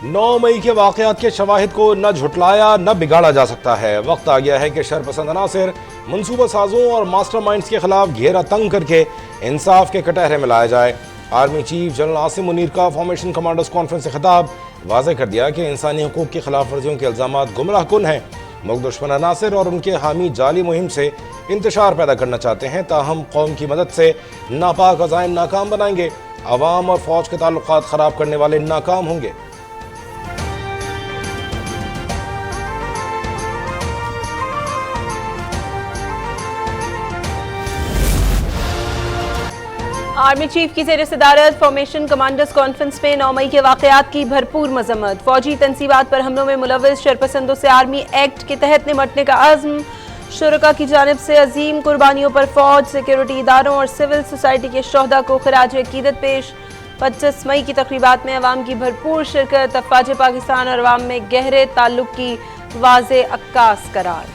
9 मई के वाक़यात के शवाहिद को न झुटलाया न बिगाड़ा जा सकता है। वक्त आ गया है कि शरपसंद अनासिर मनसूबा साजों और मास्टरमाइंड्स के खिलाफ घेरा तंग करके इंसाफ के कटहरे में लाया जाए। Army chief general Asim Munir का फॉर्मेशन कमांडर्स कॉन्फ्रेंस से खिताब वाज़ेह कर दिया कि इंसानी हुकूक की खिलाफ वर्जियों के इल्ज़ामात गुमराह कुन हैं। मुल्क दुश्मन अनासिर और उनके हामी जाली मुहिम से इंतशार पैदा करना चाहते हैं, ताहम कौम की मदद से नापाक अज़ाइम नाकाम बनाएंगे। अवाम और फौज के ताल्लुकात ख़राब करने वाले नाकाम होंगे। आर्मी चीफ की ज़ेर सदारत फॉर्मेशन कमांडर्स कॉन्फ्रेंस में 9 मई के वाक़यात की भरपूर मजम्मत। फौजी तनसीबात पर हमलों में मुलव्वस शरपसंदों से आर्मी एक्ट के तहत निमटने का आज़म। शुरका की जानिब से अजीम कुर्बानियों पर फौज, सिक्योरिटी इदारों और सिविल सोसाइटी के शोहदा को खिराज अकीदत पेश। 25 मई की तकरीबात में अवाम की भरपूर शिरकत। अफवाज पाकिस्तान और अवाम में गहरे ताल्लुक की वाज़े अक्कास करार।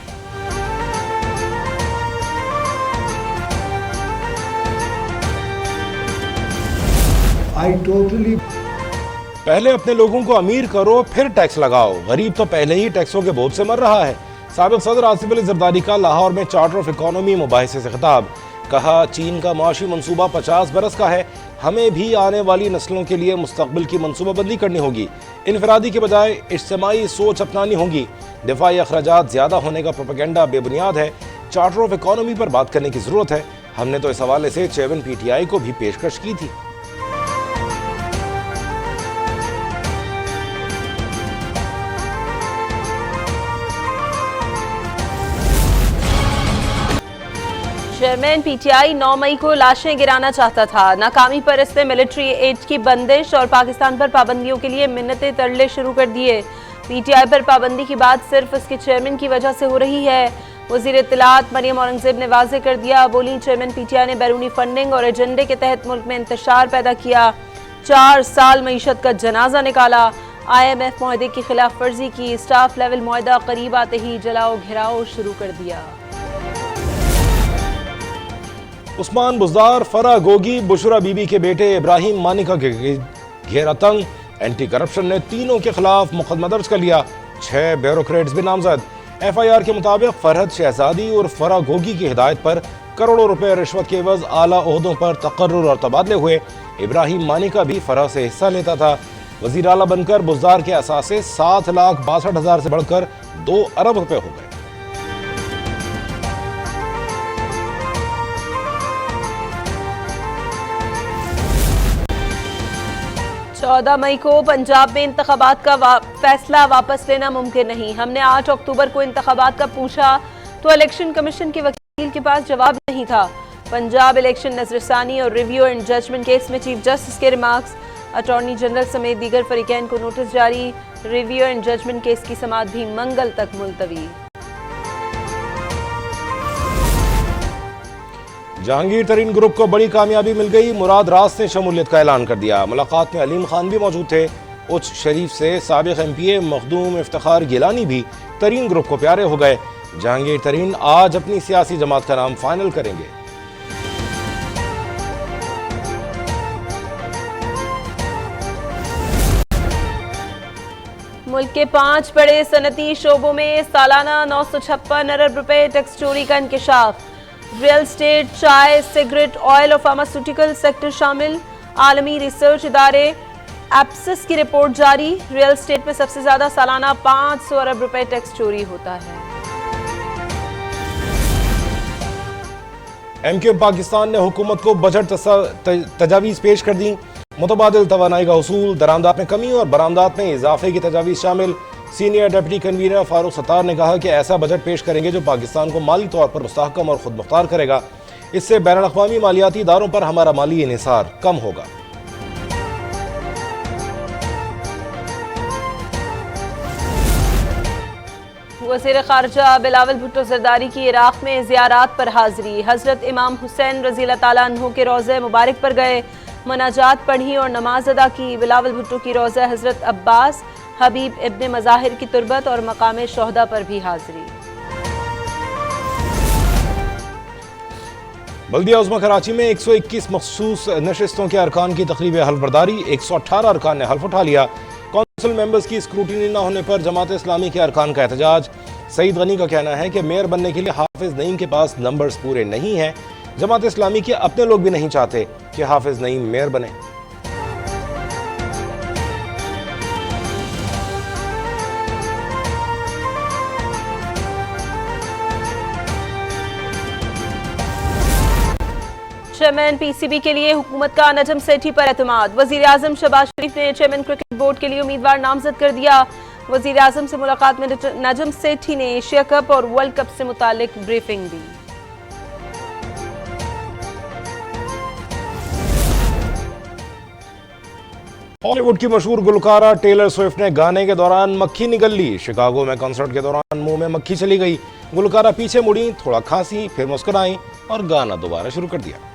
पहले अपने लोगों को अमीर करो फिर टैक्स लगाओ। गरीब तो पहले ही टैक्सों के बोझ से मर रहा है। साबिक सदर आसिफ अली जरदारी का लाहौर में चार्टर ऑफ इकोनॉमी मुबाहिसे से खिताब। कहा, चीन का माशी मनसूबा 50 बरस का है, हमें भी आने वाली नस्लों के लिए मुस्तकबिल की मनसूबाबंदी करनी होगी। इनफरादी के बजाय इज्तिमाई सोच अपनानी होगी। दिफाई अखराजात ज्यादा होने का प्रोपेगेंडा बेबुनियाद है। चार्टर ऑफ इकोनॉमी पर बात करने की जरूरत है। हमने तो इस हवाले से चेयरमैन PTI को भी पेशकश की थी। चेयरमैन PTI 9 मई को लाशें गिराना चाहता था। नाकामी पर इसने मिलिट्री एड की बंदिश और पाकिस्तान पर पाबंदियों के लिए मिन्नतें तरले शुरू कर दिए। PTI पर पाबंदी की बात सिर्फ उसके चेयरमैन की वजह से हो रही है। वज़ीर इत्तलात मरियम औरंगज़ेब ने वाज़ेह कर दिया। बोली, चेयरमैन PTI ने बैरूनी फंडिंग और एजेंडे के तहत मुल्क में इंतशार पैदा किया। 4 साल मईशत का जनाजा निकाला। IMF मुआहदे की खिलाफ वर्जी की। स्टाफ लेवल मुआहदा करीब आते ही जलाओ घिराओ शुरू कर दिया। उस्मान बुज़दार, फरा गोगी, बुशरा बीबी के बेटे इब्राहिम मानिका के घेरा तंग। एंटी करप्शन ने तीनों के खिलाफ मुकदमा दर्ज कर लिया। 6 ब्यूरोक्रेट्स भी नामजद। FIR के मुताबिक फरहद शहजादी और फरा गोगी की हिदायत पर करोड़ों रुपए रिश्वत के एवज आला ओहदों पर तकर्रुर और तबादले हुए। इब्राहिम मानिका भी फरा से हिस्सा लेता था। वजीर आला बनकर बुज़दार के असासे 7,62,000 से बढ़कर 2 अरब रुपए हो गए। 14 मई को पंजाब में इंतखाबात का फैसला वापस लेना मुमकिन नहीं। हमने 8 अक्टूबर को इंतखाबात का पूछा तो इलेक्शन कमीशन के वकील के पास जवाब नहीं था। पंजाब इलेक्शन नजरसानी और रिव्यू एंड जजमेंट केस में चीफ जस्टिस के रिमार्क्स। अटॉर्नी जनरल समेत दीगर फरीकैन को नोटिस जारी। रिव्यू एंड जजमेंट केस की समाअत भी मंगल तक मुलतवी। जहांगीर तरीन ग्रुप को बड़ी कामयाबी मिल गई। मुराद रास ने शमूलियत का ऐलान कर दिया। मुलाकात में अलीम खान भी मौजूद थे। उच्च शरीफ से साबिक MPA मखदूम इफ्तिखार गिलानी भी तरीन ग्रुप को प्यारे हो गए। जहांगीर तरीन आज अपनी सियासी जमात का नाम फाइनल करेंगे। मुल्क के 5 बड़े सनती शोबों में सालाना 956 अरब रुपए टैक्स चोरी का इंकशाफ। रियल स्टेट, चाय, सिगरेट, ऑयल और फार्मास्यूटिकल सेक्टर शामिल। आलमी रिसर्च इदारे एप्सिस की रिपोर्ट जारी। रियल स्टेट में सबसे ज्यादा सालाना 500 अरब रुपए टैक्स चोरी होता है। MQM पाकिस्तान ने हुकूमत को बजट तजावीज़ पेश कर दी। मुतबादिल तवानाई का हसूल, दरामदात में कमी और बरामदात में इजाफे की तजावीज़ शामिल। Senior deputy convener Farooq Sattar ने कहा कि ऐसा बजट पेश करेंगे जो पाकिस्तान को माली तौर पर मुस्तहकम और खुद मुख्तार करेगा। इससे बैनुल अक़वामी मालियाती इदारों पर हमारा माली इन्हिसार कम होगा। वज़ीर ख़ारजा बिलावल भुट्टो ज़रदारी की इराक़ में ज़ियारात पर हाज़िरी। हज़रत इमाम हुसैन रज़ियल्लाहु ताला अन्हु के रोज़े मुबारक पर गए। मनाजात पढ़ी और नमाज अदा की। बिलावल भुट्टो की रोज़ा हज़रत अब्बास हबीब इब्ने मज़ाहिर की तुरबत और मकाम शोहदा पर भी हाज़िरी। बल्दिया उज़्मा कराची में 121 मखसूस नशिस्तों के अरकान की तक़रीब हल्फ बर्दारी। 118 अरकान ने हल्फ उठा लिया। काउंसिल मेंबर्स की स्क्रूटिनी न होने पर जमात इस्लामी के अरकान का एहतजाज। सईद गनी का कहना है कि मेयर बनने के लिए हाफिज नईम के पास नंबर्स पूरे नहीं हैं। जमात इस्लामी के अपने लोग भी नहीं चाहते कि हाफिज नईम मेयर बने। चेयरमैन पीसीबी के लिए हुकूमत का नजम सेठी पर एतमाद। वजीर आजम शहबाज शरीफ ने चेयरमैन क्रिकेट बोर्ड के लिए उम्मीदवार नामजद कर दिया। वजीर आजम से मुलाकात में नजम सेठी ने एशिया कप और वर्ल्ड कप से मुतालिक ब्रीफिंग दी। हॉलीवुड की मशहूर गुलकारा टेलर स्विफ्ट ने गाने के दौरान मक्खी निगल ली। शिकागो में कंसर्ट के दौरान मुंह में मक्खी चली गई। गुलकारा पीछे मुड़ी, थोड़ा खांसी, फिर मुस्कुराई और गाना दोबारा शुरू कर दिया।